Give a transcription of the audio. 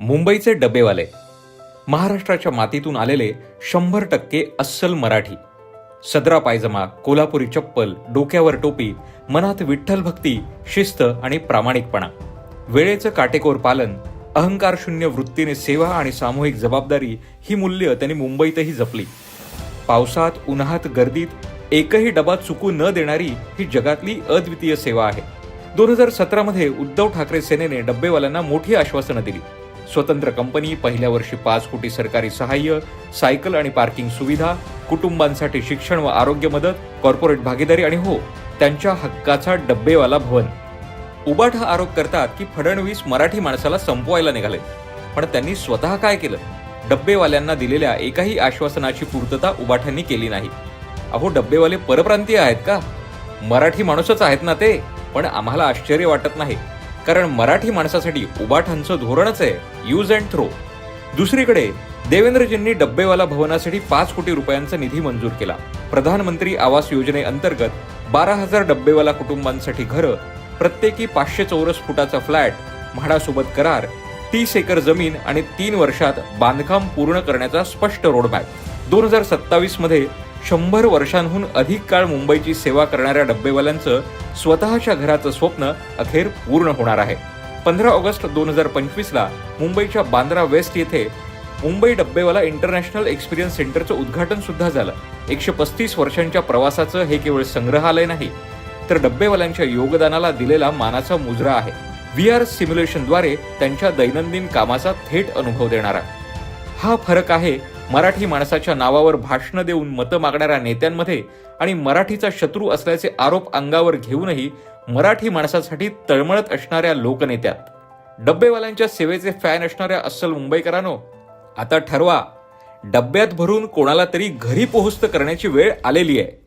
मुंबईचे डबेवाले महाराष्ट्राच्या मातीतून आलेले 100% अस्सल मराठी. सदरा पायजमा, कोल्हापुरी चप्पल, डोक्यावर टोपी, मनात विठ्ठल भक्ती, शिस्त आणि प्रामाणिकपणा, वेळेचं काटेकोर पालन, अहंकारशून्य वृत्तीने सेवा आणि सामूहिक जबाबदारी ही मूल्य त्यांनी मुंबईतही जपली. पावसात, उन्हात, गर्दीत एकही डबा चुकू न देणारी ही जगातली अद्वितीय सेवा आहे. 2017 मध्ये उद्धव ठाकरे सेनेने डब्बेवाल्यांना मोठी आश्वासनं दिली. स्वतंत्र कंपनी, पहिल्या वर्षी 5 कोटी सरकारी सहाय्य, सायकल आणि पार्किंग सुविधा, कुटुंबांसाठी शिक्षण व आरोग्य मदत, कॉर्पोरेट भागीदारी आणि हो, त्यांच्या हक्काचा डब्बेवाला भवन. उबाठ आरोप करतात की फडणवीस मराठी माणसाला संपवायला निघाले, पण त्यांनी स्वतः काय केलं? डब्बेवाल्यांना दिलेल्या एकाही आश्वासनाची पूर्तता उबाठांनी केली नाही. अहो, डब्बेवाले परप्रांतीय आहेत का? मराठी माणूसच आहेत ना ते. पण आम्हाला आश्चर्य वाटत नाही, कारण मराठी माणसासाठी उबाठांचं धोरणच आहे यूज अँड थ्रो. दुसरीकडे देवेंद्रजींनी डब्बेवाला भवनासाठी 5 कोटी रुपयांचा निधी मंजूर केला. प्रधानमंत्री आवास योजनेअंतर्गत 12,000 डब्बेवाला कुटुंबांसाठी घरं, प्रत्येकी 500 चौरस फुटाचा फ्लॅट, म्हाडासोबत करार, 30 एकर जमीन आणि 3 वर्षात बांधकाम पूर्ण करण्याचा स्पष्ट रोडमॅप. 2027 मध्ये 100 वर्षांहून अधिक काळ मुंबईची सेवा करणाऱ्या डब्बेवाल्यांचं स्वतःच्या घराचं स्वप्न अखेर पूर्ण होणार आहे. 15 ऑगस्ट 2025ला मुंबईच्या बांद्रा वेस्ट येथे मुंबई डब्बेवाला इंटरनॅशनल एक्सपिरियन्स सेंटरचं उद्घाटन सुद्धा झालं. 135 वर्षांच्या प्रवासाचं हे केवळ संग्रहालय नाही, तर डब्बेवाल्यांच्या योगदानाला दिलेला मानाचा मुजरा आहे. VR सिम्युलेशनद्वारे त्यांच्या दैनंदिन कामाचा थेट अनुभव देणारा. हा फरक आहे मराठी माणसाच्या नावावर भाषणं देऊन मतं मागणाऱ्या नेत्यांमध्ये आणि मराठीचा शत्रू असल्याचे आरोप अंगावर घेऊनही मराठी माणसासाठी तळमळत असणाऱ्या लोकनेत्यात. डब्बेवाल्यांच्या सेवेचे फॅन असणाऱ्या अस्सल मुंबईकरांनो, आता ठरवा, डब्यात भरून कोणाला तरी घरी पोहोचतं करण्याची वेळ आलेली आहे.